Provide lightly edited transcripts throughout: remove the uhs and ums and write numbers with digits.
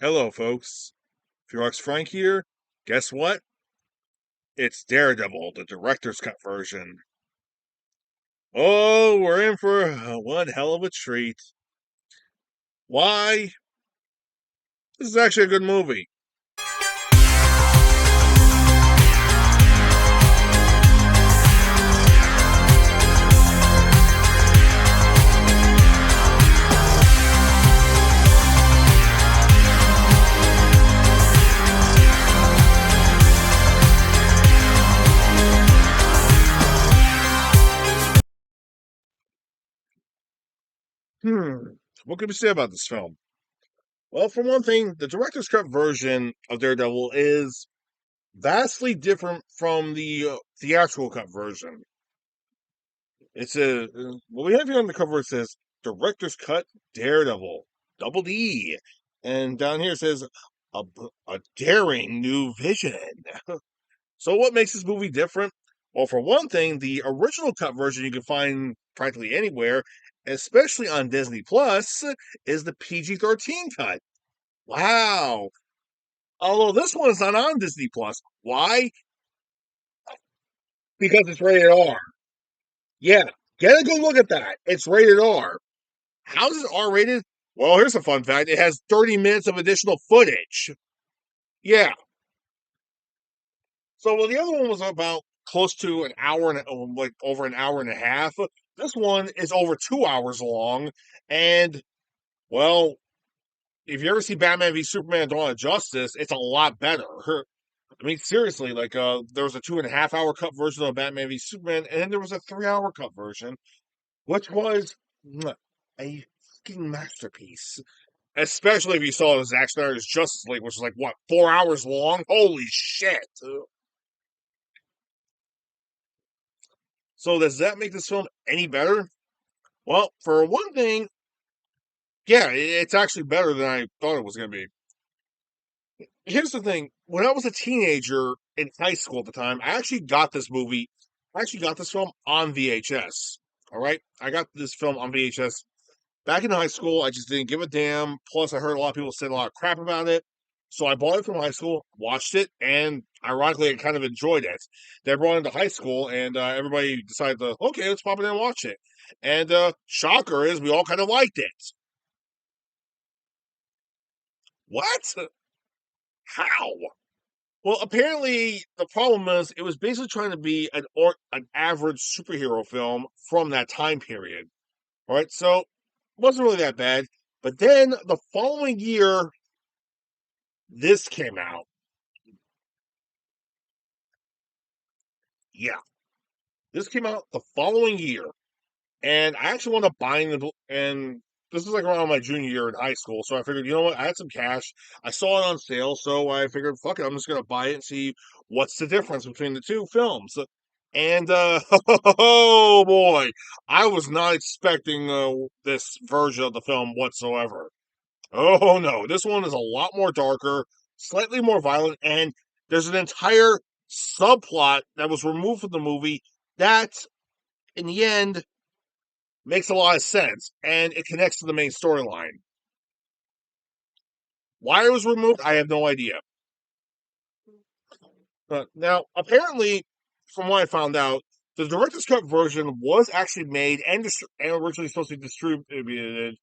Hello, folks. Felix Frank here. Guess what? It's Daredevil, the director's cut version. Oh, we're in for one hell of a treat. Why? This is actually a good movie. What can we say about this film? Well, for one thing, the director's cut version of Daredevil is vastly different from the theatrical cut version. It's what we have here on the cover. It says director's cut Daredevil, double D, and down here it says a, a daring new vision. So, what makes this movie different? Well, for one thing, the original cut version you can find practically anywhere, especially on Disney Plus, is the PG-13 cut. Wow. Although this one is not on Disney Plus. Why? Because it's rated R. Yeah, get a good look at that. It's rated R. How is it R rated? Well, here's a fun fact. It has 30 minutes of additional footage. Yeah. So, well, the other one was about close to an hour and like over an hour and a half. This one is over 2 hours long. And, well, if you ever see Batman v Superman Dawn of Justice, it's a lot better. I mean, seriously, like, there was a 2.5 hour cut version of Batman v Superman, and then there was a 3 hour cut version, which was a fucking masterpiece. Especially if you saw Zack Snyder's Justice League, which was like, what, 4 hours long? Holy shit. So does that make this film any better? Well, for one thing, yeah, it's actually better than I thought it was going to be. Here's the thing. When I was a teenager in high school at the time, I actually got this film on VHS. All right? I got this film on VHS back in high school. I just didn't give a damn. Plus, I heard a lot of people say a lot of crap about it. So I bought it from high school, watched it, and ironically, I kind of enjoyed it. Then I brought it into high school, and everybody decided to, okay, let's pop it in and watch it. And shocker is we all kind of liked it. What? How? Well, apparently the problem is it was basically trying to be an average superhero film from that time period. All right, so it wasn't really that bad. But then the following year, this came out. Yeah, this came out the following year, and I actually wound up buying the and this was like around my junior year in high school. So I figured, you know what, I had some cash. I saw it on sale, so I figured, fuck it, I'm just gonna buy it and see what's the difference between the two films. And oh boy, I was not expecting this version of the film whatsoever. Oh no, this one is a lot more darker, slightly more violent, and there's an entire subplot that was removed from the movie that, in the end, makes a lot of sense and it connects to the main storyline. Why it was removed, I have no idea. Now, apparently, from what I found out, the director's cut version was actually made and originally supposed to be distributed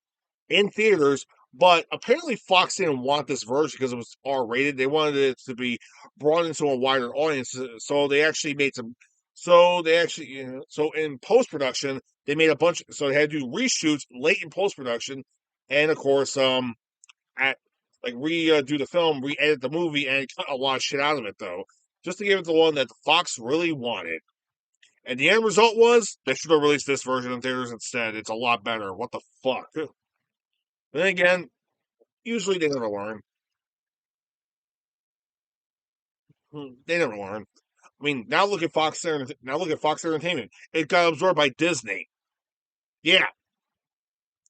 in theaters, but apparently Fox didn't want this version because it was R rated. They wanted it to be brought into a wider audience, so they actually made some. So they actually, so in post production, they made a bunch. So they had to do reshoots late in post production, and of course, at like redo the film, re-edit the movie, and cut a lot of shit out of it though, just to give it the one that Fox really wanted. And the end result was they should have released this version in theaters instead. It's a lot better. What the fuck? Then again, usually they never learn. They never learn. I mean, now look at now look at Fox Entertainment. It got absorbed by Disney. Yeah.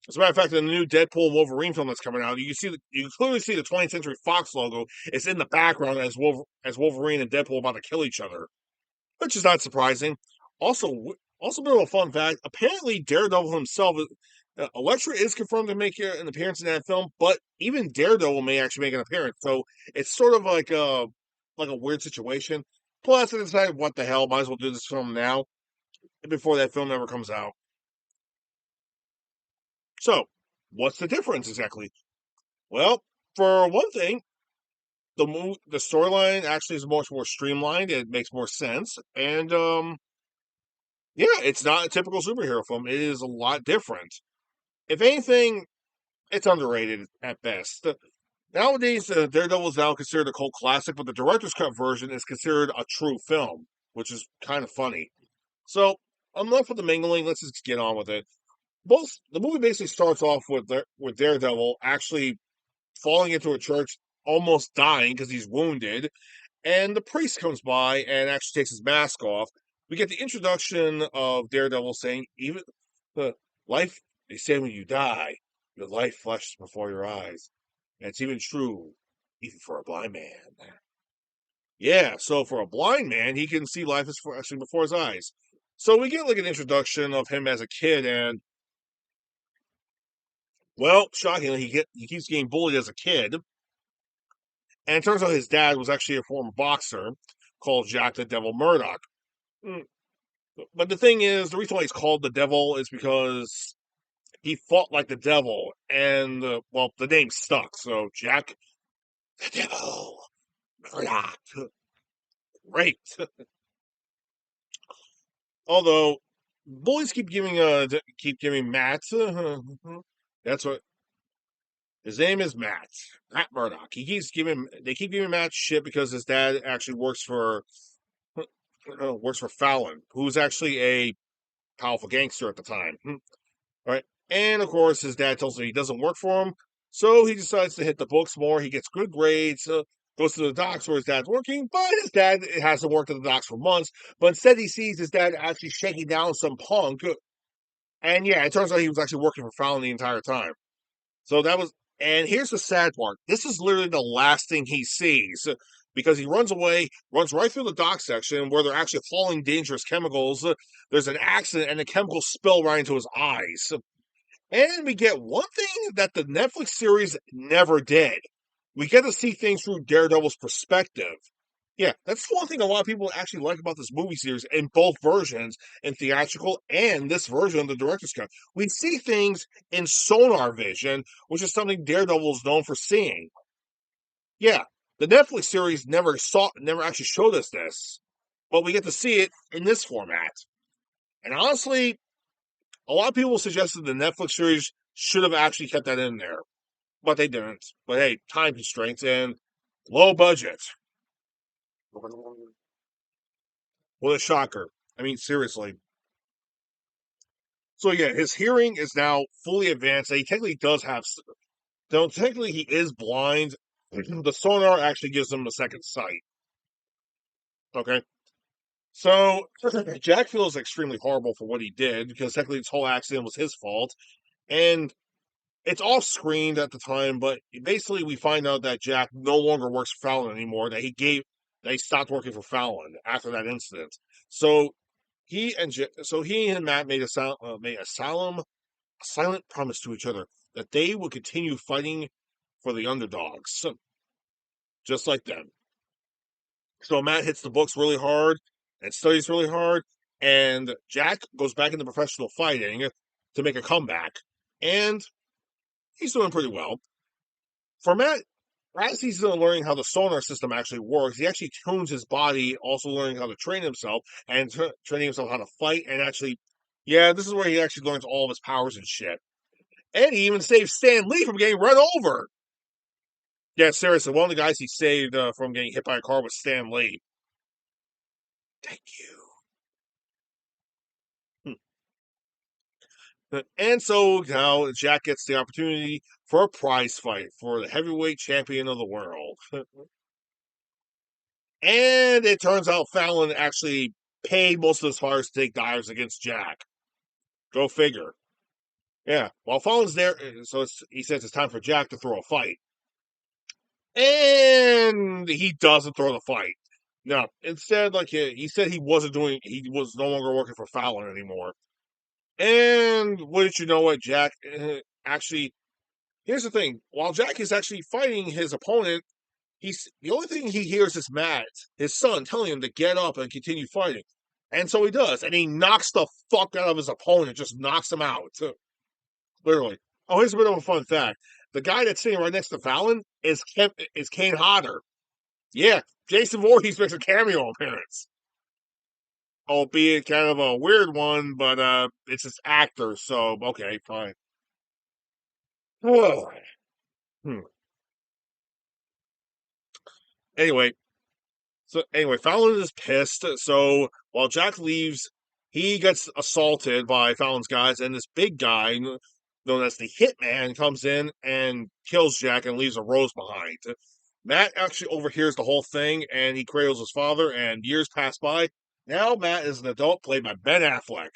As a matter of fact, in the new Deadpool and Wolverine film that's coming out, you can clearly see the 20th Century Fox logo. It's in the background as Wolverine and Deadpool about to kill each other, which is not surprising. Also, also a bit of a fun fact. Apparently, Daredevil himself Elektra is confirmed to make an appearance in that film, but even Daredevil may actually make an appearance. So it's sort of like a weird situation. Plus, I decided, what the hell, might as well do this film now before that film ever comes out. So, what's the difference exactly? Well, for one thing, the storyline actually is much more streamlined. It makes more sense, and yeah, it's not a typical superhero film. It is a lot different. If anything, it's underrated at best. Nowadays, Daredevil is now considered a cult classic, but the director's cut version is considered a true film, which is kind of funny. So, enough with the mingling. Let's just get on with it. Both the movie basically starts off with Daredevil actually falling into a church, almost dying because he's wounded, and the priest comes by and actually takes his mask off. We get the introduction of Daredevil saying, "Even the life they say when you die, your life flashes before your eyes, and it's even true, even for a blind man." Yeah, so for a blind man, he can see life as flashing before his eyes. So we get like an introduction of him as a kid, and well, shockingly, he keeps getting bullied as a kid, and it turns out his dad was actually a former boxer called Jack the Devil Murdoch. Mm, But the thing is, the reason why he's called the Devil is because he fought like the devil, and well, the name stuck. So Jack the Devil Murdoch, great. Although bullies keep giving Matt. That's what his name is, Matt Murdoch. They keep giving Matt shit because his dad actually works for Fallon, who's actually a powerful gangster at the time. All right. And of course, his dad tells him he doesn't work for him. So he decides to hit the books more. He gets good grades, goes to the docks where his dad's working, but his dad hasn't worked at the docks for months. But instead, he sees his dad actually shaking down some punk. And yeah, it turns out he was actually working for Fallon the entire time. So that was, and here's the sad part. This is literally the last thing he sees because he runs away, runs right through the dock section where they're actually hauling dangerous chemicals. There's an accident, and the chemicals spill right into his eyes. And we get one thing that the Netflix series never did. We get to see things through Daredevil's perspective. Yeah, that's one thing a lot of people actually like about this movie series in both versions, in theatrical and this version of the director's cut. We see things in sonar vision, which is something Daredevil is known for seeing. Yeah, the Netflix series never actually showed us this, but we get to see it in this format. And honestly, a lot of people suggested the Netflix series should have actually kept that in there, but they didn't. But hey, time constraints and low budget. What a shocker. I mean, seriously. So yeah, his hearing is now fully advanced. He technically does have, though technically he is blind. The sonar actually gives him a second sight. Okay. So Jack feels extremely horrible for what he did because technically this whole accident was his fault. And it's off screened at the time, but basically we find out that Jack no longer works for Fallon anymore. That he stopped working for Fallon after that incident. So he and Matt made a silent promise to each other that they would continue fighting for the underdogs, just like them. So Matt hits the books really hard and studies really hard, and Jack goes back into professional fighting to make a comeback, and he's doing pretty well. For Matt, as he's learning how the sonar system actually works, he actually tunes his body, also learning how to train himself and training himself how to fight. And actually, yeah, this is where he actually learns all of his powers and shit. And he even saves Stan Lee from getting run over. Yeah, seriously, one of the guys he saved from getting hit by a car was Stan Lee. Thank you. And so now Jack gets the opportunity for a prize fight for the heavyweight champion of the world. And it turns out Fallon actually paid most of his fighters to take dives against Jack. Go figure. Yeah. While Fallon's there, so he says it's time for Jack to throw a fight. And he doesn't throw the fight. No, instead, like he said, he was no longer working for Fallon anymore. And wouldn't you know what, Jack actually, here's the thing. While Jack is actually fighting his opponent, he's the only thing he hears is Matt, his son, telling him to get up and continue fighting. And so he does, and he knocks the fuck out of his opponent, just knocks him out. Literally. Oh, here's a bit of a fun fact. The guy that's sitting right next to Fallon is Kane Hodder. Yeah, Jason Voorhees makes a cameo appearance. Albeit kind of a weird one, but it's his actor, so okay, fine. Oh. Hmm. Anyway, Fallon is pissed. So while Jack leaves, he gets assaulted by Fallon's guys, and this big guy, known as the Hitman, comes in and kills Jack and leaves a rose behind. Matt actually overhears the whole thing, and he cradles his father. And years pass by. Now Matt is an adult, played by Ben Affleck.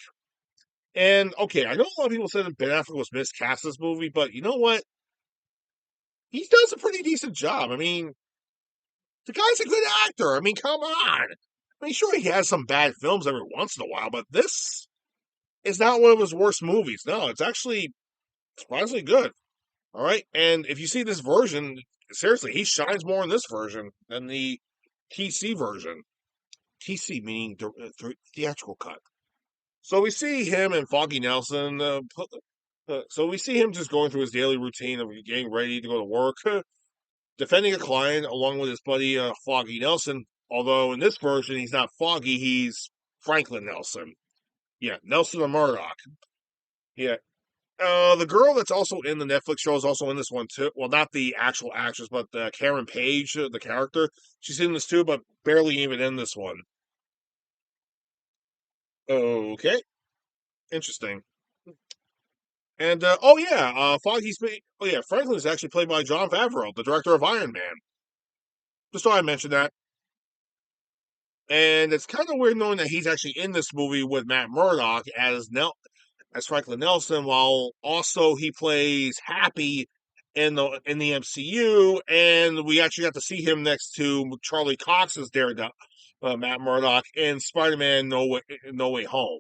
And okay, I know a lot of people said that Ben Affleck was miscast this movie, but you know what? He does a pretty decent job. I mean, the guy's a good actor. I mean, come on. I mean, sure, he has some bad films every once in a while, but this is not one of his worst movies. No, it's actually surprisingly good. All right. And if you see this version, seriously, he shines more in this version than the TC version. TC meaning theatrical cut. So we see him and Foggy Nelson. So we see him just going through his daily routine of getting ready to go to work, defending a client along with his buddy Foggy Nelson. Although in this version, he's not Foggy, he's Franklin Nelson. Yeah, Nelson and Murdoch. Yeah. The girl that's also in the Netflix show is also in this one too. Well, not the actual actress, but Karen Page, the character. She's in this too, but barely even in this one. Okay, interesting. And oh yeah, oh yeah, Franklin is actually played by Jon Favreau, the director of Iron Man. Just thought I mentioned that. And it's kind of weird knowing that he's actually in this movie with Matt Murdock as Franklin Nelson, while also he plays Happy in the MCU, and we actually got to see him next to Charlie Cox's Daredevil, Matt Murdock in Spider-Man No Way Home.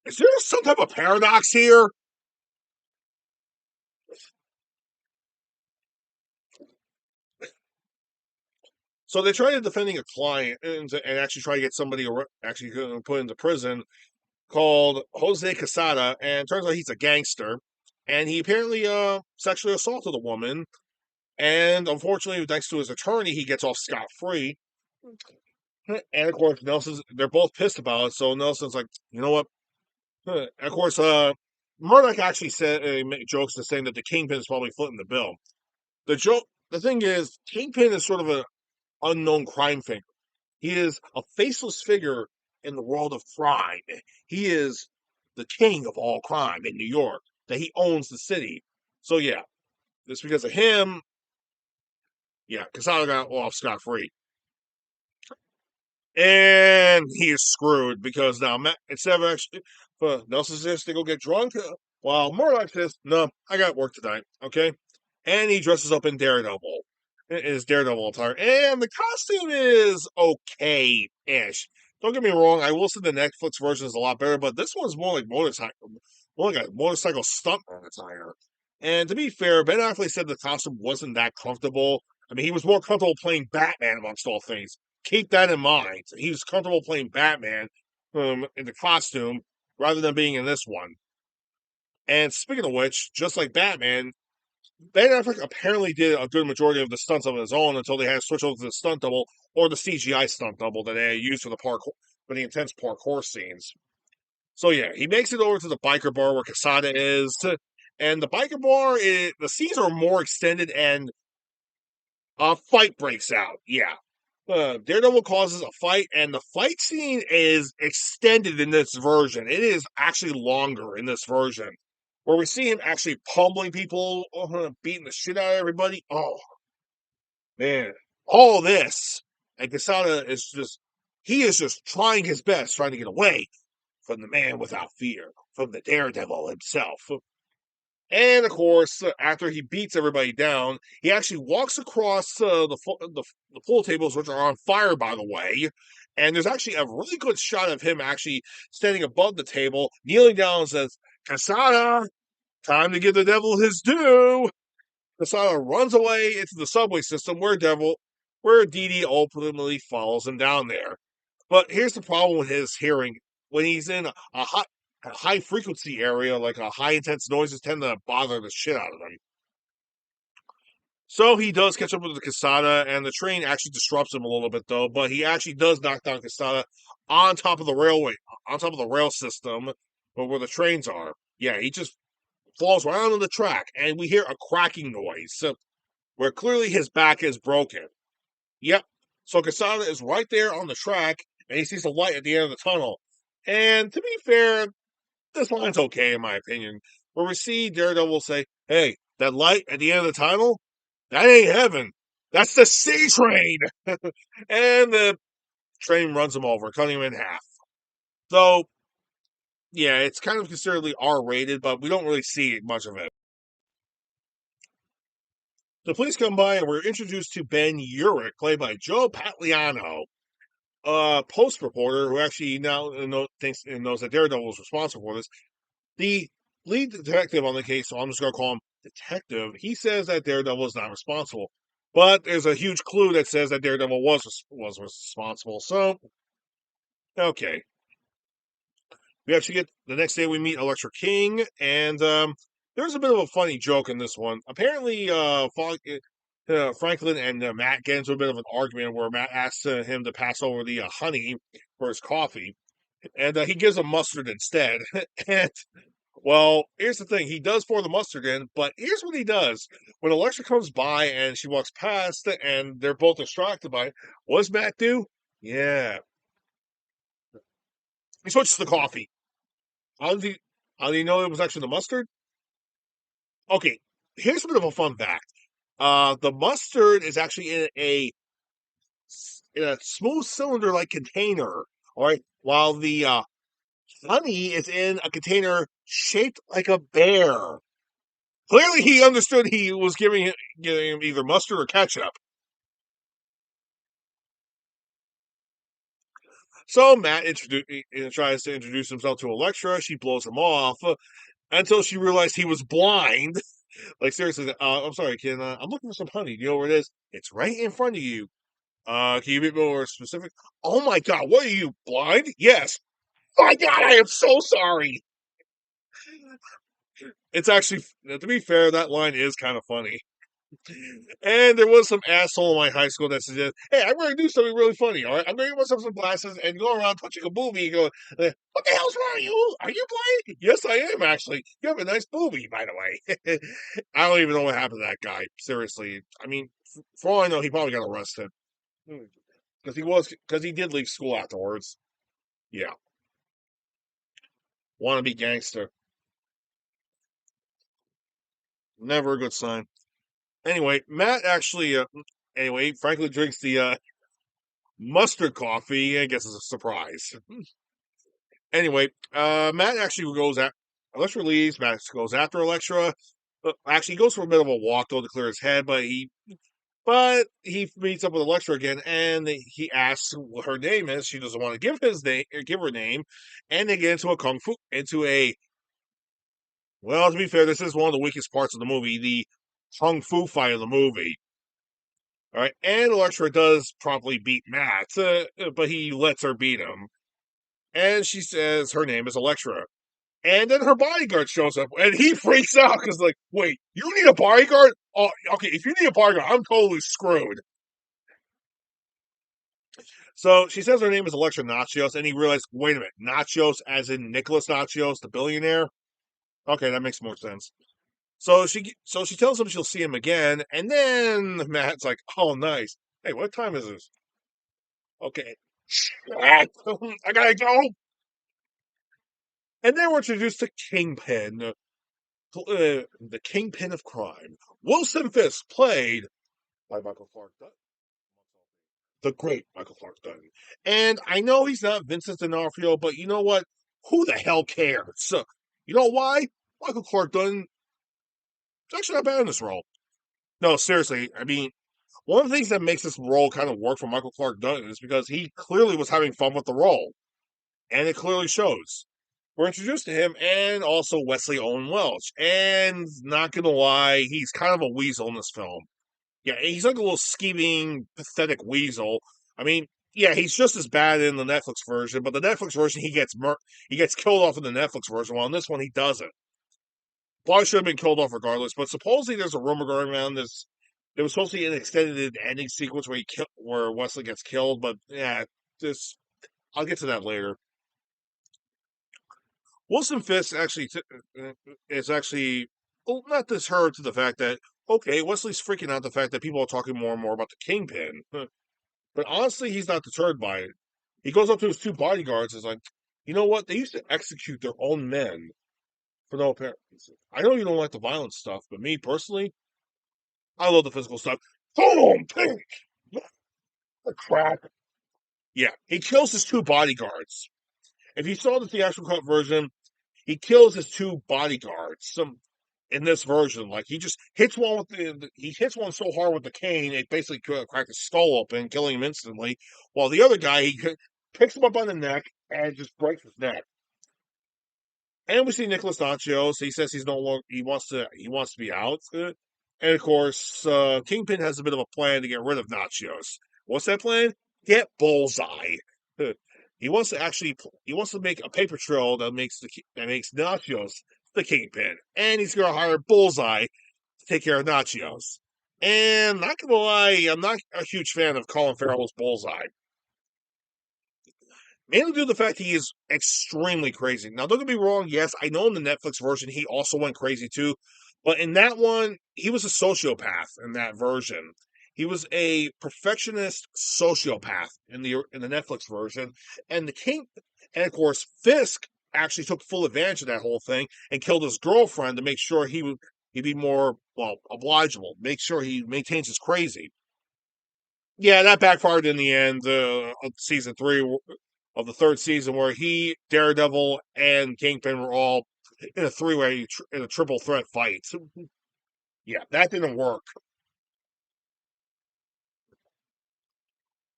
Is there some type of paradox here? So they tried defending a client and actually try to get somebody actually put into prison called Jose Quesada, and turns out he's a gangster, and he apparently sexually assaulted a woman, and unfortunately, thanks to his attorney, he gets off scot free. And of course, they're both pissed about it, so Nelson's like, you know what? And of course, Murdoch actually said jokes to saying that the Kingpin is probably footing the bill. The thing is, Kingpin is sort of an unknown crime figure. He is a faceless figure in the world of crime. He is the king of all crime in New York, that he owns the city. So yeah, it's because of him. Yeah, Casado got off scot free. And he is screwed because now instead of actually Nelson says to go get drunk, while Murdoch says, "No, I got work tonight." Okay, and he dresses up in Daredevil, in his Daredevil attire, and the costume is okay-ish. Don't get me wrong, I will say the Netflix version is a lot better, but this one's more like a motorcycle stuntman attire. And to be fair, Ben Affleck said the costume wasn't that comfortable. I mean, he was more comfortable playing Batman amongst all things. Keep that in mind. He was comfortable playing Batman in the costume rather than being in this one. And speaking of which, just like Batman, Ben Affleck apparently did a good majority of the stunts on his own until they had to switch over to the stunt double or the CGI stunt double that they used for the intense parkour scenes. So yeah, he makes it over to the biker bar where Casada is, and the biker bar the scenes are more extended and a fight breaks out. Yeah, Daredevil causes a fight, and the fight scene is extended in this version. It is actually longer in this version, where we see him actually pummeling people, beating the shit out of everybody. Oh man, all this, and Casada he is just trying his best, trying to get away from the man without fear, from the Daredevil himself. And of course, after he beats everybody down, he actually walks across the pool tables, which are on fire, by the way. And there's actually a really good shot of him actually standing above the table, kneeling down, and says, "Casada, time to give the devil his due." Casada runs away into the subway system, where Dee Dee ultimately follows him down there. But here's the problem with his hearing: when he's in a high frequency area, like a high intense noises tend to bother the shit out of him. So he does catch up with the Casada, and the train actually disrupts him a little bit, though. But he actually does knock down Casada on top of the railway, on top of the rail system, where the trains are. Yeah, he just falls right onto the track, and we hear a cracking noise, where clearly his back is broken. Yep. So Casada is right there on the track, and he sees the light at the end of the tunnel. And to be fair, this line's okay in my opinion. Where we see Daredevil say, "Hey, that light at the end of the tunnel, that ain't heaven. That's the C train." And the train runs him over, cutting him in half. So, yeah, it's kind of considerably R-rated, but we don't really see much of it. The police come by, and we're introduced to Ben Urich, played by Joe Pagliano, a post reporter who actually now thinks and knows that Daredevil is responsible for this. The lead detective on the case, so I'm just going to call him Detective, he says that Daredevil is not responsible. But there's a huge clue that says that Daredevil was responsible. So, okay. We actually get the next day we meet Electra King, and there's a bit of a funny joke in this one. Apparently, Franklin and Matt get into a bit of an argument where Matt asks him to pass over the honey for his coffee, and he gives him mustard instead. And well, here's the thing. He does pour the mustard in, but here's what he does. When Electra comes by and she walks past and they're both distracted by it, what does Matt do? Yeah. He switches to coffee. How did he know it was actually the mustard? Okay, here's a bit of a fun fact. The mustard is actually in a smooth cylinder-like container, all right, while the honey is in a container shaped like a bear. Clearly, he understood he was giving him either mustard or ketchup. So Matt tries to introduce himself to Electra. She blows him off until she realized he was blind. Like seriously, I'm sorry, kid. I'm looking for some honey. Do you know where it is? It's right in front of you. Can you be more specific? Oh my God, what are you blind? Yes. Oh my God, I am so sorry. It's actually, to be fair, that line is kind of funny. And there was some asshole in my high school that suggested, "Hey, I'm going to do something really funny. All right, I'm going to get myself some glasses and go around touching a boobie and go, what the hell's wrong with you? Are you blind?" Yes, I am actually. You have a nice boobie, by the way. I don't even know what happened to that guy. Seriously, I mean, for all I know, he probably got arrested because he did leave school afterwards. Yeah, want to be gangster. Never a good sign. Anyway, Franklin drinks the mustard coffee. I guess it's a surprise. Anyway, Matt actually goes at Electra leaves. Matt goes after Electra. Actually, he goes for a bit of a walk though to clear his head, but he meets up with Electra again, and he asks what her name is. She doesn't want to give her name, and they get into a. Well, to be fair, this is one of the weakest parts of the movie, the kung fu fight of the movie. All right, and Electra does promptly beat Matt, but he lets her beat him, and she says her name is Electra. And then her bodyguard shows up, and he freaks out because, like, wait, you need a bodyguard? Oh, okay, if you need a bodyguard, I'm totally screwed. So she says her name is Electra Nachios, and he realized, wait a minute, Nachios as in Nicholas Nachios, the billionaire? Okay, that makes more sense. So she tells him she'll see him again, and then Matt's like, oh, nice. Hey, what time is this? Okay. I gotta go. And then we're introduced to Kingpin, the Kingpin of crime. Wilson Fisk, played by Michael Clark Dunn, the great Michael Clark Dunn. And I know he's not Vincent D'Onofrio, but you know what? Who the hell cares? You know why? Michael Clark Dunn. It's actually not bad in this role. No, seriously. I mean, one of the things that makes this role kind of work for Michael Clark Duncan is because he clearly was having fun with the role, and it clearly shows. We're introduced to him and also Wesley Owen Welch. And not gonna lie, he's kind of a weasel in this film. Yeah, he's like a little scheming, pathetic weasel. I mean, yeah, he's just as bad in the Netflix version, but the Netflix version he gets killed off in the Netflix version, while in this one he doesn't. Probably should have been killed off regardless. But supposedly there's a rumor going around this. There was supposed to be an extended ending sequence where Wesley gets killed, but yeah, this I'll get to that later. Wilson Fisk is actually not disheartened to the fact that okay, Wesley's freaking out the fact that people are talking more and more about the Kingpin. But honestly, he's not deterred by it. He goes up to his two bodyguards and is like, you know what? They used to execute their own men for no apparent reason. I know you don't like the violent stuff, but me personally, I love the physical stuff. Boom! Pink! The crap. Yeah, he kills his two bodyguards. If you saw the theatrical cut version, he kills his two bodyguards. In this version, like he just hits one with he hits one so hard with the cane it basically cracked his skull open, killing him instantly. While the other guy picks him up on the neck and just breaks his neck. And we see Nicholas Nachios. He says he's no longer he wants to be out. And of course, Kingpin has a bit of a plan to get rid of Nachios. What's that plan? Get Bullseye. He wants to make a paper trail that makes Nachios the Kingpin, and he's going to hire Bullseye to take care of Nachios. And not gonna lie, I'm not a huge fan of Colin Farrell's Bullseye. Mainly due to the fact he is extremely crazy. Now, don't get me wrong, yes, I know in the Netflix version he also went crazy too, but in that one, he was a sociopath in that version. He was a perfectionist sociopath in the Netflix version, and and of course Fisk actually took full advantage of that whole thing and killed his girlfriend to make sure he'd be more obligeable, make sure he maintains his crazy. Yeah, that backfired in the end of season 3 of the third season, where he, Daredevil, and Kingpin were all in a three-way, in a triple threat fight. Yeah, that didn't work.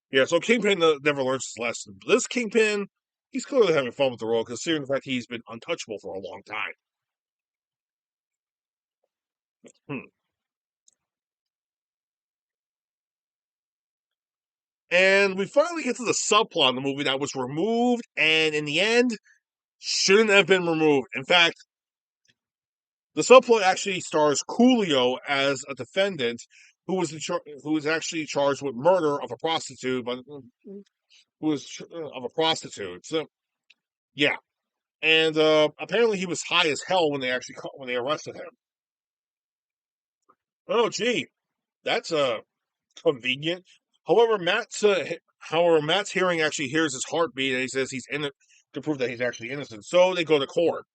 Yeah, so Kingpin never learns his lesson. But this Kingpin, he's clearly having fun with the role, considering the fact he's been untouchable for a long time. Hmm. And we finally get to the subplot in the movie that was removed, and in the end, shouldn't have been removed. In fact, the subplot actually stars Coolio as a defendant who was actually charged with murder of a prostitute, but who was of a prostitute. So yeah, and apparently he was high as hell when they arrested him. Oh, gee, that's convenient. However, Matt's hearing actually hears his heartbeat, and he says he's in it to prove that he's actually innocent. So they go to court.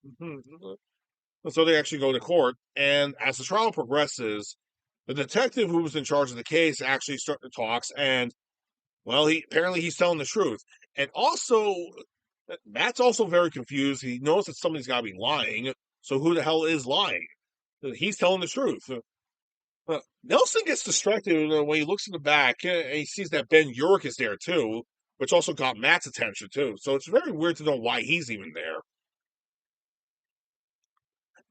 So they actually go to court, and as the trial progresses, the detective who was in charge of the case actually talks, and well, he's telling the truth. And also, Matt's also very confused. He knows that somebody's got to be lying. So who the hell is lying? He's telling the truth. Nelson gets distracted when he looks in the back and he sees that Ben Urich is there too, which also got Matt's attention too. So it's very weird to know why he's even there.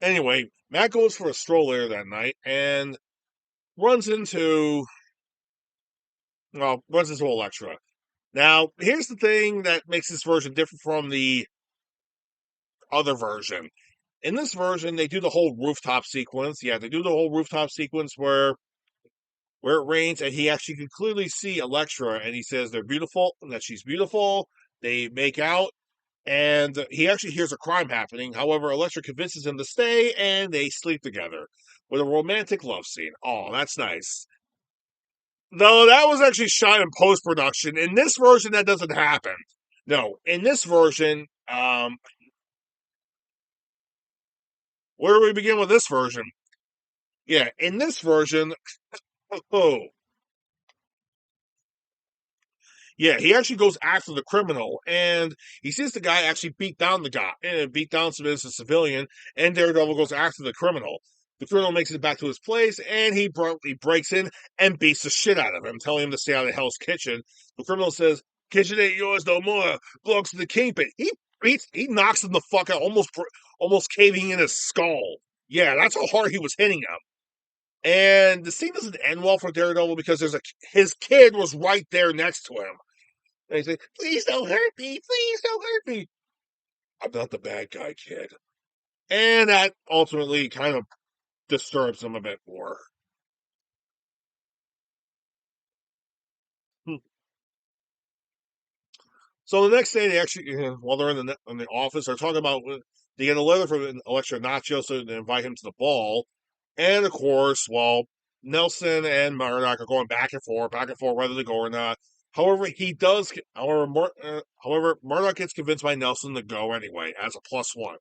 Anyway, Matt goes for a stroll later that night and runs into Elektra. Now, here's the thing that makes this version different from the other version. In this version, they do the whole rooftop sequence. Yeah, they do the whole rooftop sequence where it rains, and he actually can clearly see Elektra, and he says they're beautiful, and that she's beautiful. They make out, and he actually hears a crime happening. However, Elektra convinces him to stay, and they sleep together with a romantic love scene. Oh, that's nice. No, that was actually shot in post production. In this version, that doesn't happen. No, in this version, where do we begin with this version? Yeah, in this version, oh, yeah, he actually goes after the criminal, and he sees the guy actually beat down the guy, and beat down some innocent civilian, and Daredevil goes after the criminal. The criminal makes it back to his place, and he breaks in and beats the shit out of him, telling him to stay out of Hell's Kitchen. The criminal says, "Kitchen ain't yours no more. Belongs to the kingpin." He knocks him the fuck out, almost caving in his skull. Yeah, that's how hard he was hitting him. And the scene doesn't end well for Daredevil because his kid was right there next to him. And he said, "Please don't hurt me. Please don't hurt me. I'm not the bad guy, kid." And that ultimately kind of disturbs him a bit more. So the next day, they actually, while they're in the office, they're talking about they get a letter from Electra Nacho so they invite him to the ball. And of course, well, Nelson and Murdoch are going back and forth, whether to go or not. However, he does. However, Murdoch gets convinced by Nelson to go anyway as a +1.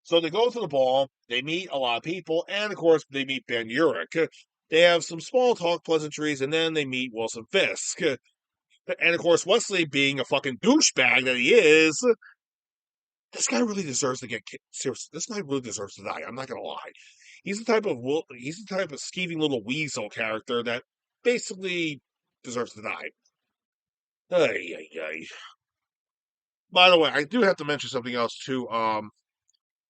So they go to the ball. They meet a lot of people, and of course, they meet Ben Urich. They have some small talk pleasantries, and then they meet Wilson Fisk. And of course, Wesley, being a fucking douchebag that he is, this guy really deserves to get seriously. This guy really deserves to die. I'm not gonna lie. He's the type of skeeving little weasel character that basically deserves to die. Ay, ay, ay. By the way, I do have to mention something else too.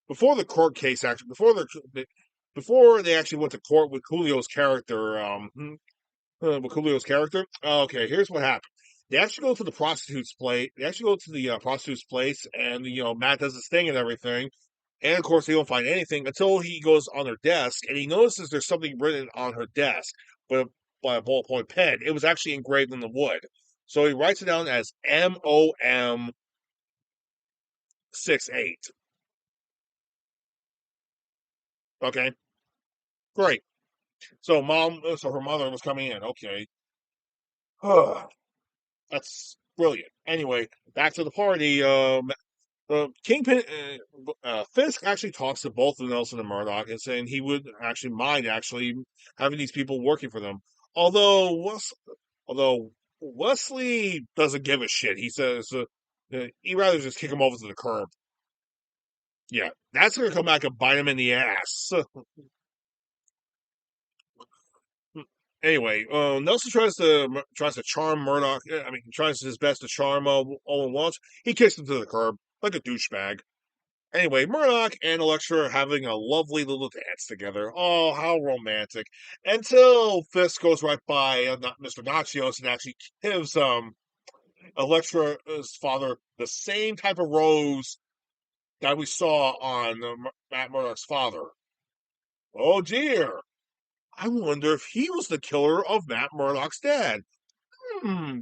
Before the court case, actually, before they actually went to court with Coolio's character, okay, here's what happened. They actually go to the prostitute's place. They actually go to the prostitute's place, and Matt does his thing and everything. And of course, they don't find anything until he goes on her desk, and he notices there's something written on her desk, but by a ballpoint pen. It was actually engraved in the wood. So he writes it down as MOM 68. Okay, great. So her mother was coming in. Okay, that's brilliant. Anyway, back to the party. Kingpin Fisk actually talks to both of Nelson and Murdoch and saying he would actually mind actually having these people working for them. Although although Wesley doesn't give a shit. He says he'd rather just kick him over to the curb. Yeah, that's gonna come back and bite him in the ass. Anyway, Nelson tries to charm Murdoch. I mean, tries his best to charm Owen Walsh. He kicks him to the curb like a douchebag. Anyway, Murdoch and Electra are having a lovely little dance together. Oh, how romantic! Until Fisk goes right by Mr. Nachios and actually gives Electra's father the same type of rose that we saw on Matt Murdoch's father. Oh dear! I wonder if he was the killer of Matt Murdoch's dad. Hmm.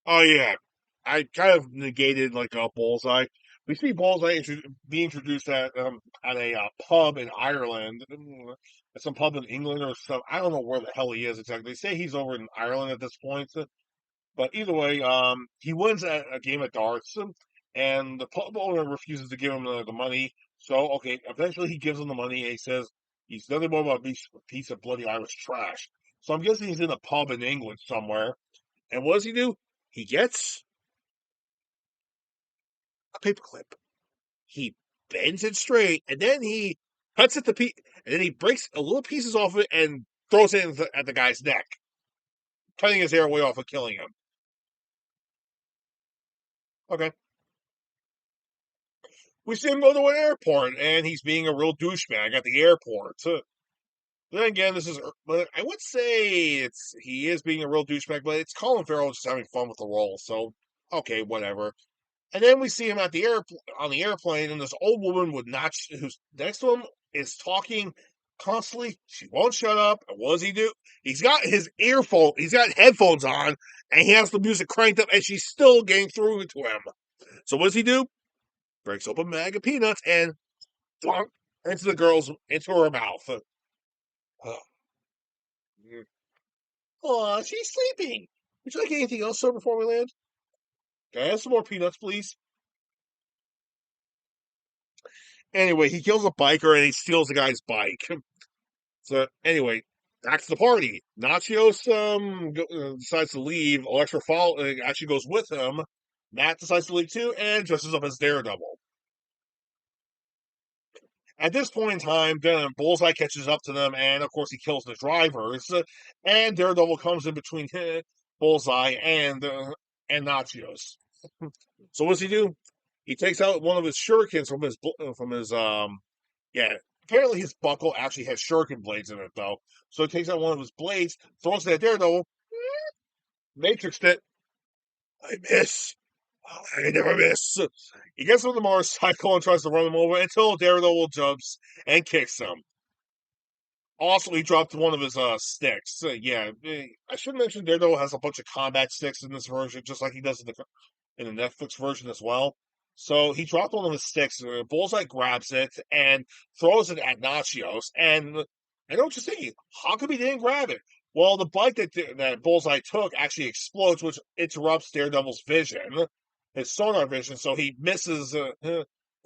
Oh yeah, I kind of negated like a Bullseye. We see Bullseye be introduced at a pub in Ireland, at some pub in England or some. I don't know where the hell he is exactly. They say he's over in Ireland at this point, but either way, he wins a game of darts, and the pub owner refuses to give him the money. So okay, eventually he gives him the money, and he says he's nothing more about a piece of bloody Irish trash. So I'm guessing he's in a pub in England somewhere. And what does he do? He gets a paperclip. He bends it straight, and then he cuts it and then he breaks a little pieces off it and throws it at the guy's neck, cutting his airway off and killing him. Okay. We see him go to an airport, and he's being a real douchebag at the airport. So, then again, but I would say he is being a real douchebag, but it's Colin Farrell just having fun with the role. So, okay, whatever. And then we see him at the on the airplane, and this old woman who's next to him is talking constantly. She won't shut up. And what does he do? He's got he's got headphones on, and he has the music cranked up, and she's still getting through to him. So what does he do? Breaks open a bag of peanuts and thunk into her mouth. Oh, she's sleeping. Would you like anything else, sir, before we land? Can I have some more peanuts, please? Anyway, he kills a biker and he steals the guy's bike. So anyway, back to the party. Nachios decides to leave. Actually goes with him. Matt decides to leave too and dresses up as Daredevil. At this point in time, then Bullseye catches up to them, and of course he kills the drivers. And Daredevil comes in between Bullseye and Nachios. So what does he do? He takes out one of his shurikens from his yeah. Apparently his buckle actually has shuriken blades in it though. So he takes out one of his blades, throws it at Daredevil, matrixed it. I miss. I never miss. He gets on the motorcycle and tries to run him over until Daredevil jumps and kicks him. Also, he dropped one of his sticks. I should mention Daredevil has a bunch of combat sticks in this version, just like he does in the Netflix version as well. So he dropped one of his sticks. Bullseye grabs it and throws it at Nachios. And I know what you're thinking. How come he didn't grab it? Well, the bike that Bullseye took actually explodes, which interrupts Daredevil's vision, his sonar vision. So he misses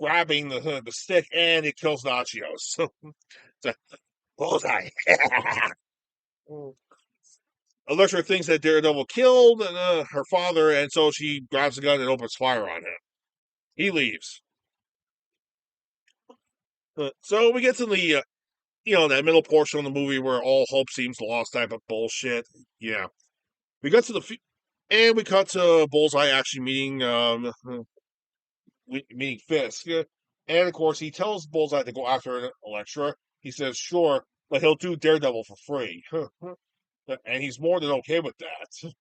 grabbing the stick, and it kills Nachios. So, Bullseye. Elektra thinks that Daredevil killed her father, and so she grabs a gun and opens fire on him. He leaves. So we get to the, that middle portion of the movie where all hope seems lost type of bullshit. Yeah. We got to and we cut to Bullseye actually meeting Fisk. Yeah. And of course, he tells Bullseye to go after Elektra. He says, sure, but he'll do Daredevil for free. And he's more than okay with that.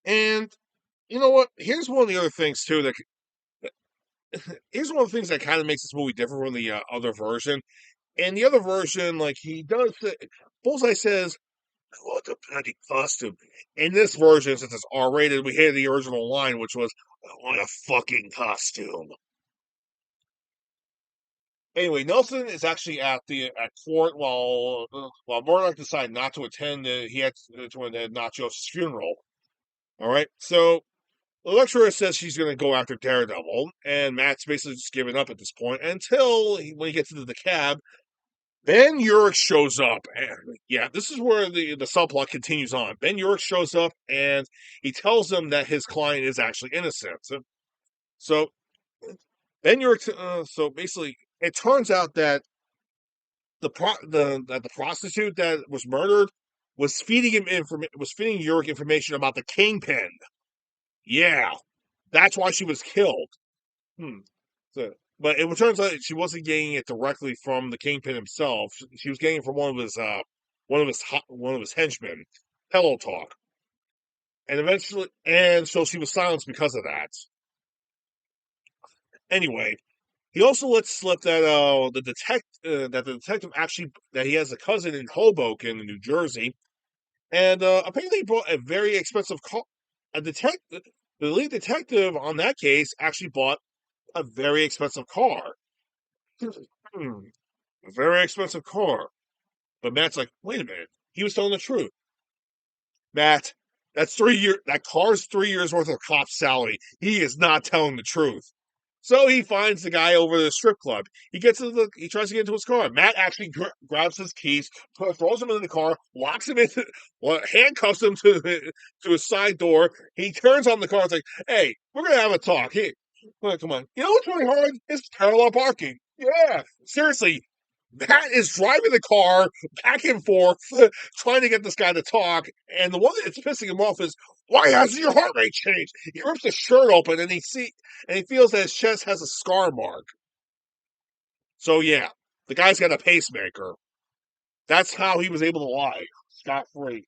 And you know what? Here's one of the other things too here's one of the things that kind of makes this movie different from the other version. And the other version, like Bullseye says, "I want a bloody costume." In this version, since it's R-rated, we hear the original line, which was, "I want a fucking costume." Anyway, Nelson is actually at court while Murdoch decided not to attend. He had to attend Nachos' funeral. All right, so Elektra says she's going to go after Daredevil, and Matt's basically just giving up at this point until when he gets into the cab, Ben Urich shows up. And yeah, this is where the subplot continues on. Ben Urich shows up, and he tells them that his client is actually innocent. So Ben Urich, so basically, it turns out that the prostitute that was murdered was feeding Urich information about the kingpin. Yeah, that's why she was killed. Hmm. So, but it turns out she wasn't getting it directly from the kingpin himself. She was getting it from one of his henchmen, Pillow Talk, and so she was silenced because of that. Anyway, he also lets slip that the detective actually that he has a cousin in Hoboken, in New Jersey, and apparently he brought a very expensive car. The lead detective on that case actually bought a very expensive car. A very expensive car. But Matt's like, wait a minute. He was telling the truth. Matt, that car's 3 years worth of cop salary. He is not telling the truth. So he finds the guy over the strip club. He tries to get into his car. Matt actually grabs his keys, throws him into the car, handcuffs him to his side door. He turns on the car and is like, hey, we're going to have a talk. Hey, come on. You know what's really hard? It's parallel parking. Yeah, seriously. Matt is driving the car back and forth, trying to get this guy to talk. And the one that's pissing him off is, why hasn't your heart rate changed? He rips his shirt open and he feels that his chest has a scar mark. So yeah, the guy's got a pacemaker. That's how he was able to lie scot free.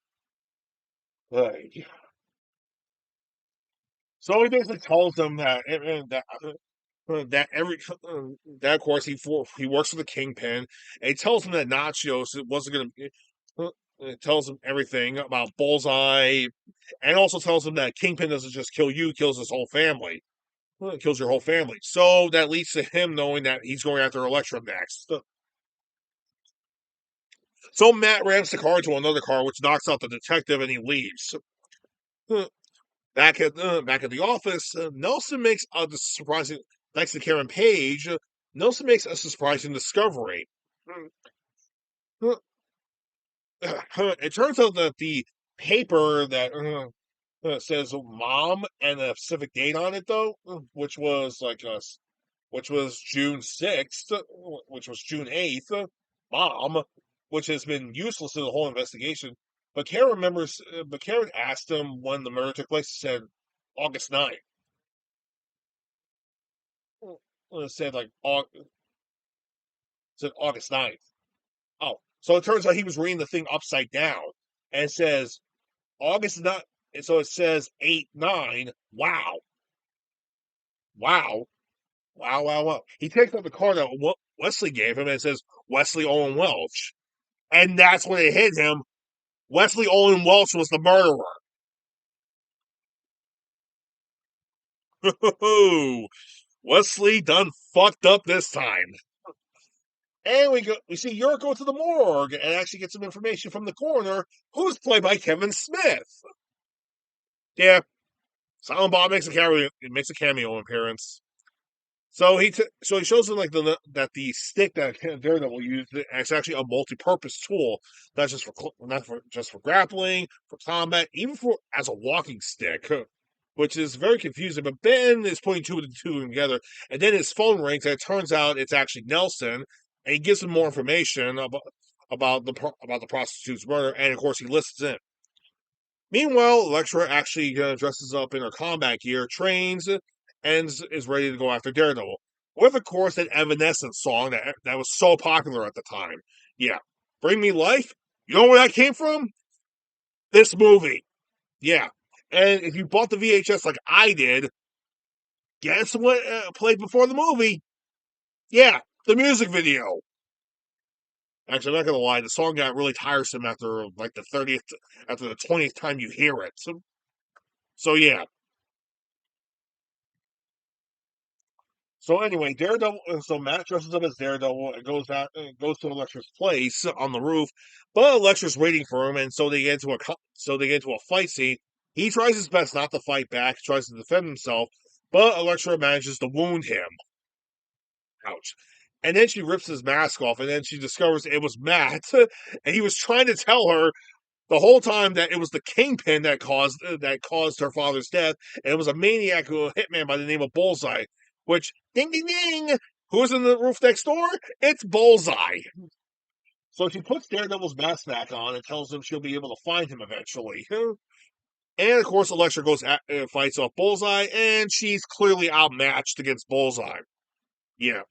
So he basically tells them that of course he works for the Kingpin, and he tells him that Nachios wasn't going to. It tells him everything about Bullseye, and also tells him that Kingpin doesn't just kill you; kills his whole family. It kills your whole family. So that leads to him knowing that he's going after Elektra next. So Matt rams the car into another car, which knocks out the detective, and he leaves. Back at the office, Nelson makes a surprising, thanks to Karen Page. Nelson makes a surprising discovery. It turns out that the paper that says "mom" and a specific date on it, though, which was like which was June 6th, which was June 8th, bomb, which has been useless in the whole investigation. But Karen remembers, but Karen asked him when the murder took place. He said August 9th. Well, it said said August 9th. Oh, so it turns out he was reading the thing upside down, and it says August 9th. And so it says 8-9. Wow, wow, wow, wow, wow. He takes out the card that Wesley gave him, and it says Wesley Owen Welch, and that's when it hit him. Wesley Owen Welch was the murderer. Wesley done fucked up this time. And we see York go to the morgue and actually get some information from the coroner, who's played by Kevin Smith. Yeah, Silent Bob makes a cameo appearance. So he shows him that the stick that Daredevil used is actually a multi-purpose tool, not just for grappling, for combat, even for as a walking stick, which is very confusing. But Ben is putting two and two together, and then his phone rings, and it turns out it's actually Nelson, and he gives him more information about the prostitute's murder, and of course he listens in. Meanwhile, Elektra actually dresses up in her combat gear, trains, and is ready to go after Daredevil. With, of course, that Evanescence song that was so popular at the time. Yeah. Bring Me Life? You know where that came from? This movie. Yeah. And if you bought the VHS like I did, guess what played before the movie? Yeah, the music video. Actually, I'm not gonna lie, the song got really tiresome after after the 20th time you hear it. So yeah. So anyway, Daredevil. So Matt dresses up as Daredevil and goes to Elektra's place on the roof, but Elektra's waiting for him, and so they get into a fight scene. He tries his best not to fight back, tries to defend himself, but Elektra manages to wound him. Ouch! And then she rips his mask off, and then she discovers it was Matt, and he was trying to tell her the whole time that it was the Kingpin that caused her father's death, and it was a maniac hitman by the name of Bullseye. Which ding ding ding, who's in the roof next door? It's Bullseye. So she puts Daredevil's mask back on and tells him she'll be able to find him eventually. And of course, Elektra fights off Bullseye, and she's clearly outmatched against Bullseye. Yeah,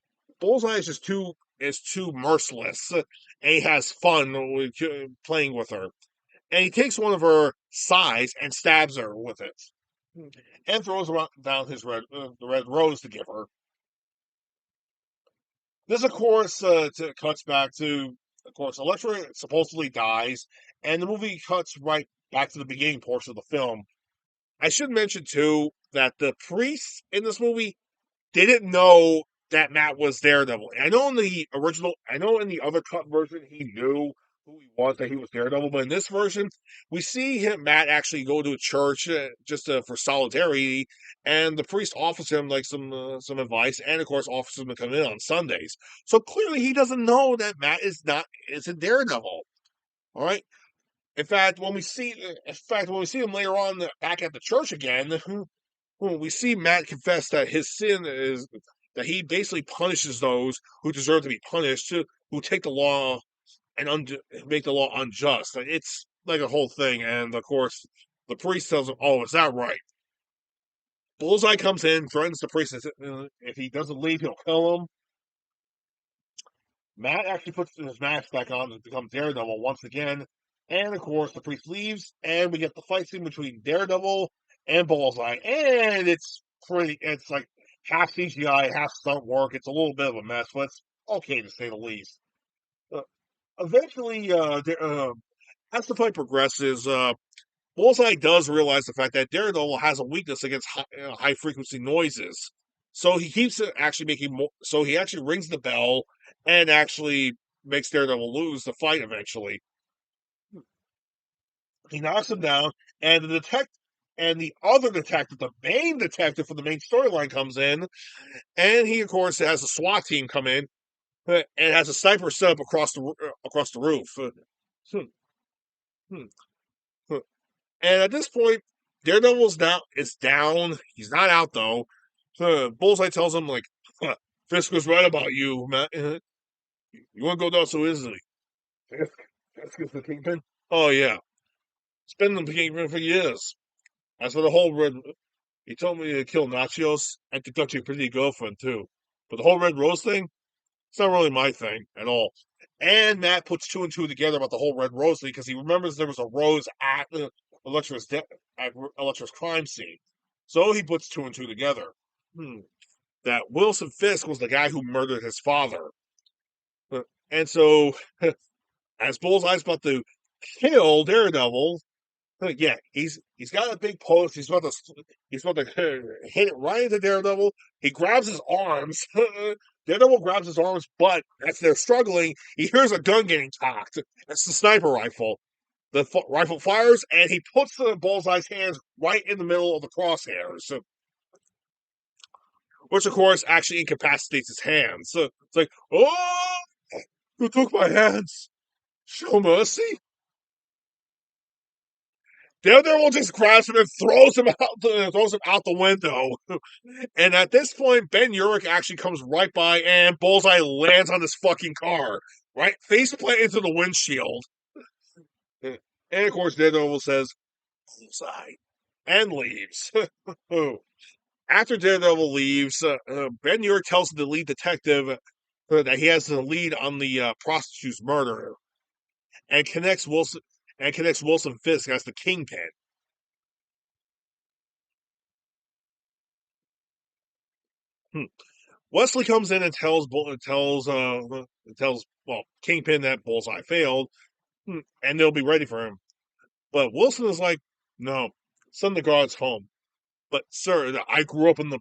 Bullseye is too merciless, and he has fun playing with her. And he takes one of her sides and stabs her with it, and throws down the red rose to give her. This, of course, cuts back to, of course, Elektra supposedly dies, and the movie cuts right back to the beginning portion of the film. I should mention too that the priest in this movie didn't know that Matt was Daredevil. I know in the other cut version he knew who he was, that he was Daredevil, but in this version, we see Matt actually go to a church for solidarity, and the priest offers him some advice, and of course offers him to come in on Sundays. So clearly, he doesn't know that Matt is a Daredevil. All right. When we see him later on back at the church again, when we see Matt confess that his sin is that he basically punishes those who deserve to be punished, who take the law and make the law unjust. It's like a whole thing, and of course, the priest tells him, "Oh, is that right?" Bullseye comes in, threatens the priest, and if he doesn't leave, he'll kill him. Matt actually puts his mask back on to become Daredevil once again, and of course, the priest leaves, and we get the fight scene between Daredevil and Bullseye, and it's like half CGI, half stunt work. It's a little bit of a mess, but it's okay to say the least. Uh, Eventually, as the fight progresses, Bullseye does realize the fact that Daredevil has a weakness against high frequency noises. So he keeps actually making more. So he actually rings the bell and actually makes Daredevil lose the fight eventually. He knocks him down, and the other detective, the main detective for the main storyline, comes in, and he of course has a SWAT team come in and has a sniper set up across the roof. Hmm, hmm, hmm. And at this point, Daredevil's now is down. He's not out though. Bullseye tells him like, huh, Fisk was right about you, Matt. You won't go down so easily. Fisk? Fisk is the kingpin? Oh, yeah. It's been the kingpin for years. As for the whole red, he told me to kill Nachios and to touch your pretty girlfriend, too. But the whole Red Rose thing, it's not really my thing at all. And Matt puts two and two together about the whole Red Rose thing because he remembers there was a rose at at Electra's crime scene. So he puts two and two together. That Wilson Fisk was the guy who murdered his father. And so, as Bullseye's about to kill Daredevil, yeah, he's got a big post. He's about to hit it right into Daredevil. He grabs his arms. Daredevil grabs his arms, but as they're struggling, he hears a gun getting cocked. It's the sniper rifle. The rifle fires, and he puts the Bullseye's hands right in the middle of the crosshairs, which of course actually incapacitates his hands. So it's like, oh, you took my hands. Show mercy. Daredevil just grabs him and throws him out the window. And at this point, Ben Urich actually comes right by, and Bullseye lands on this fucking car, right face plant into the windshield. And of course, Daredevil says, "Bullseye," and leaves. After Daredevil leaves, Ben Urich tells the lead detective that he has the lead on the prostitute's murder, and connects Wilson Fisk as the kingpin. Hmm. Wesley comes in and tells Kingpin that Bullseye failed, and they'll be ready for him. But Wilson is like, "No, send the guards home." But sir, I grew up in the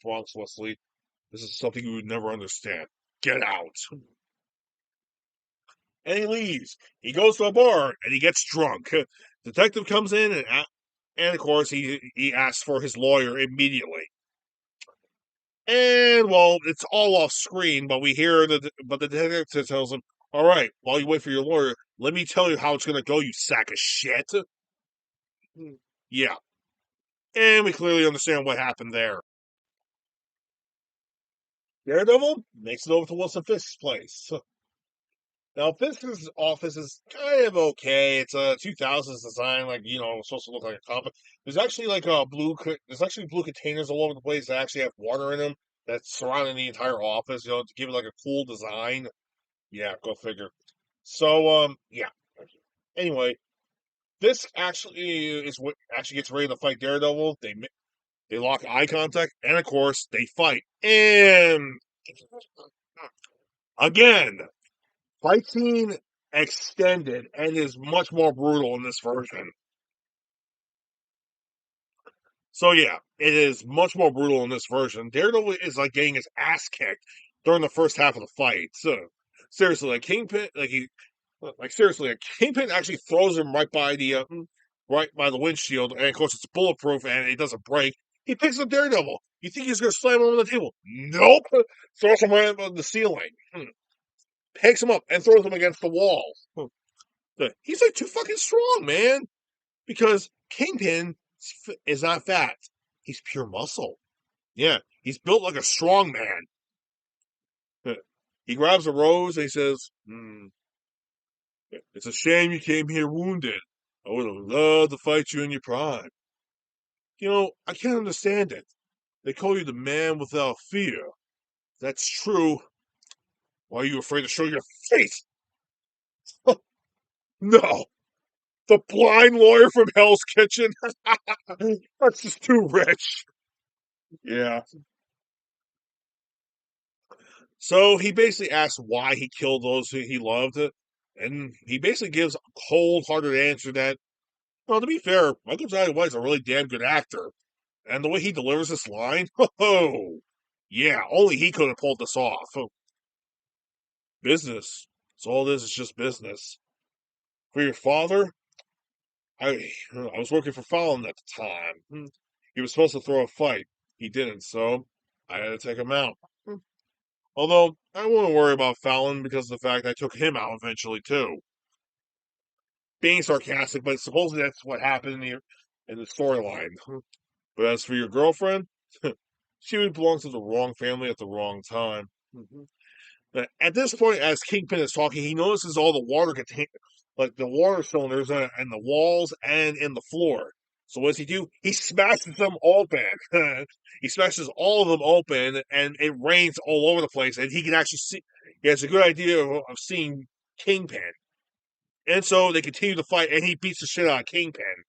Bronx, Wesley. This is something you would never understand. Get out. And he leaves. He goes to a bar and he gets drunk. Detective comes in and of course he asks for his lawyer immediately. And well, it's all off screen, but we hear but the detective tells him, "All right, while you wait for your lawyer, let me tell you how it's gonna go, you sack of shit." Yeah, and we clearly understand what happened there. Daredevil makes it over to Wilson Fisk's place. Now, Fisk's office is kind of okay. It's a 2000s design, like supposed to look like a comic. There's actually there's actually blue containers all over the place that actually have water in them that's surrounding the entire office. To give it like a cool design. Yeah, go figure. So, yeah. Anyway, this actually is what actually gets ready to fight Daredevil. They lock eye contact, and of course they fight. And again, fight scene extended and is much more brutal in this version. So yeah, it is much more brutal in this version. Daredevil is like getting his ass kicked during the first half of the fight. So seriously, like Kingpin, seriously, a Kingpin actually throws him right by the windshield, and of course it's bulletproof and it doesn't break. He picks up Daredevil. You think he's gonna slam him on the table? Nope. Throws him right up on the ceiling. Picks him up and throws him against the wall. He's like too fucking strong, man. Because Kingpin is not fat. He's pure muscle. Yeah, he's built like a strong man. He grabs a rose and he says, "It's a shame you came here wounded. I would have loved to fight you in your prime. I can't understand it. They call you the man without fear. That's true. Why are you afraid to show your face? No, the blind lawyer from Hell's Kitchen. That's just too rich." Yeah. So he basically asks why he killed those who he loved, and he basically gives a cold-hearted answer that, well, to be fair, Michael Jai White's a really damn good actor, and the way he delivers this line, oh, yeah, only he could have pulled this off. Business. So all this is just business. For your father, I was working for Fallon at the time. He was supposed to throw a fight. He didn't, so I had to take him out. Although I wouldn't worry about Fallon because of the fact I took him out eventually too. Being sarcastic, but supposedly that's what happened in the storyline. But as for your girlfriend, she belongs to the wrong family at the wrong time. But at this point, as Kingpin is talking, he notices all the water like the water cylinders and the walls and in the floor. So what does he do? He smashes them open. He smashes all of them open, and it rains all over the place. And he can actually see. He has a good idea of seeing Kingpin, and so they continue to fight. And he beats the shit out of Kingpin.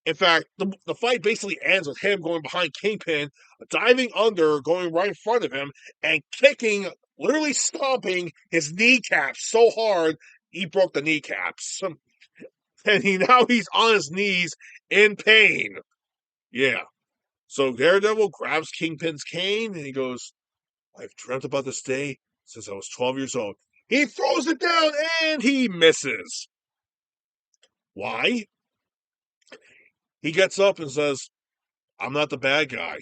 In fact, the fight basically ends with him going behind Kingpin, diving under, going right in front of him, and kicking, literally stomping his kneecaps so hard he broke the kneecaps. And he's on his knees in pain. Yeah. So Daredevil grabs Kingpin's cane and he goes, "I've dreamt about this day since I was 12 years old." He throws it down and he misses. Why? He gets up and says, "I'm not the bad guy."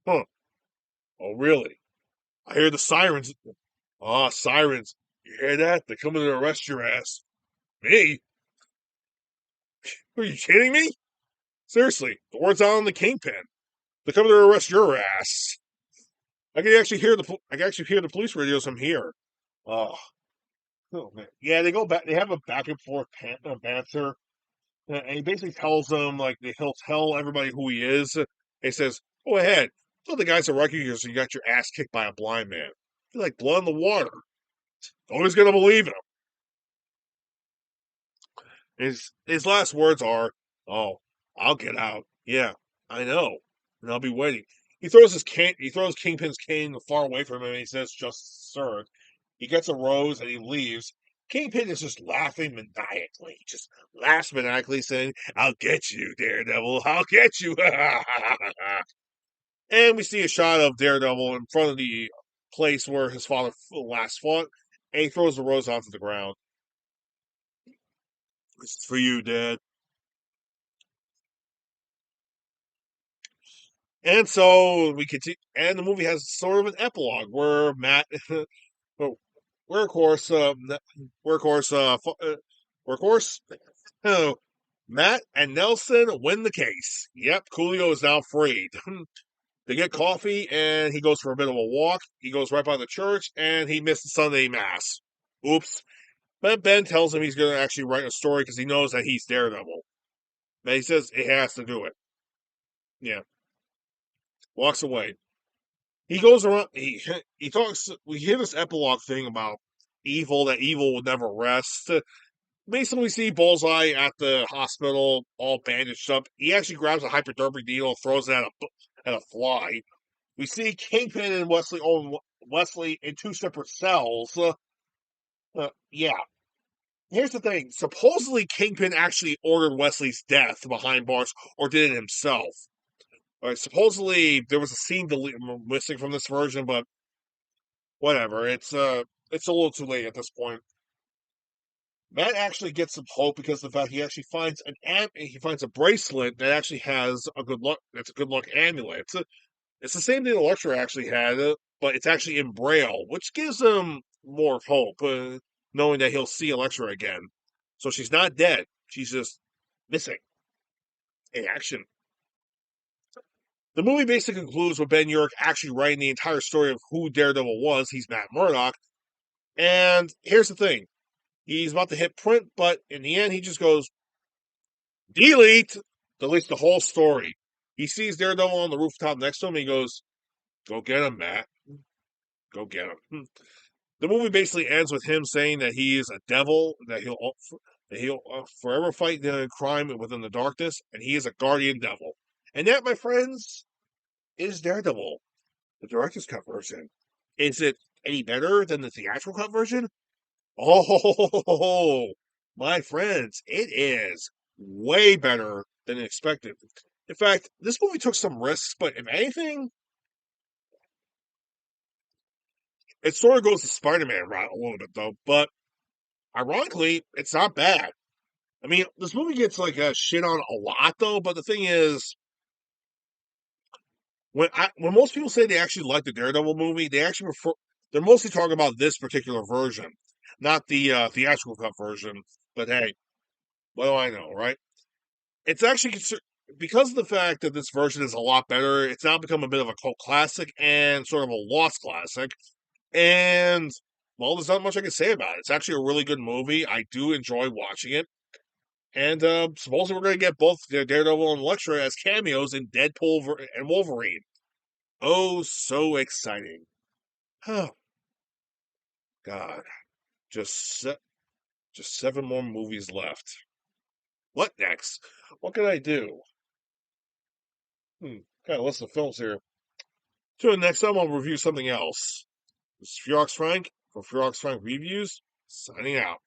Huh. Oh, really? I hear the sirens. Ah, sirens. You hear that? They're coming to arrest your ass. Me? Are you kidding me? Seriously, the word's out on the Kingpin. They're coming to arrest your ass. I can actually hear the police radios from here. Oh, oh man. Yeah, they go back. They have a back and forth banter, and he basically tells them like he'll tell everybody who he is. He says, "Go ahead, tell the guys to recognize you. So you got your ass kicked by a blind man. You're like blood in the water. Nobody's gonna believe him." His last words are, "Oh, I'll get out. Yeah, I know, and I'll be waiting." He throws Kingpin's cane far away from him, and he says, "Just sir." He gets a rose and he leaves. Kingpin is just laughing maniacally, just laughs maniacally, saying, "I'll get you, Daredevil. I'll get you." And we see a shot of Daredevil in front of the place where his father last fought, and he throws the rose onto the ground. "This is for you, Dad." And so we continue, and the movie has sort of an epilogue where well, where of course, where of course, where of course, uh, Matt and Nelson win the case. Yep, Coolio is now freed. They get coffee, and he goes for a bit of a walk. He goes right by the church, and he missed the Sunday Mass. Oops. But Ben tells him he's going to actually write a story because he knows that he's Daredevil. But he says he has to do it. Yeah. Walks away. He goes around. He talks. We hear this epilogue thing about evil. That evil will never rest. Basically, we see Bullseye at the hospital, all bandaged up. He actually grabs a hypodermic needle, throws it at a fly. We see Kingpin and Wesley in two separate cells. Yeah. Here's the thing. Supposedly, Kingpin actually ordered Wesley's death behind bars, or did it himself. Supposedly, there was a scene missing from this version, but whatever. It's a little too late at this point. Matt actually gets some hope because of the fact he actually finds he finds a bracelet that actually has a good luck. It's a good luck amulet. It's the same thing Electra actually had, but it's actually in Braille, which gives him more hope, knowing that he'll see Electra again. So she's not dead; she's just missing in action. The movie basically concludes with Ben Urich actually writing the entire story of who Daredevil was. He's Matt Murdock. And here's the thing. He's about to hit print, but in the end, he just goes, delete, deletes the whole story. He sees Daredevil on the rooftop next to him, and he goes, "Go get him, Matt. Go get him." The movie basically ends with him saying that he is a devil, that he'll forever fight the crime within the darkness, and he is a guardian devil. And that, my friends, is Daredevil, the director's cut version. Is it any better than the theatrical cut version? Oh, my friends, it is way better than expected. In fact, this movie took some risks, but if anything, it sort of goes the Spider-Man route a little bit, though. But ironically, it's not bad. I mean, this movie gets like a shit on a lot, though. But the thing is, when most people say they actually like the Daredevil movie, they actually prefer. They're mostly talking about this particular version, not the theatrical cut version. But hey, what do I know, right? It's actually because of the fact that this version is a lot better, it's now become a bit of a cult classic and sort of a lost classic. And well, there's not much I can say about it. It's actually a really good movie. I do enjoy watching it. And supposedly we're going to get both Daredevil and Elektra as cameos in Deadpool and Wolverine. Oh, so exciting! Oh God, just just 7 more movies left. What next? What can I do? Got a list of films here. So next time I'll review something else. This is Furiox Frank from Furiox Frank Reviews, signing out.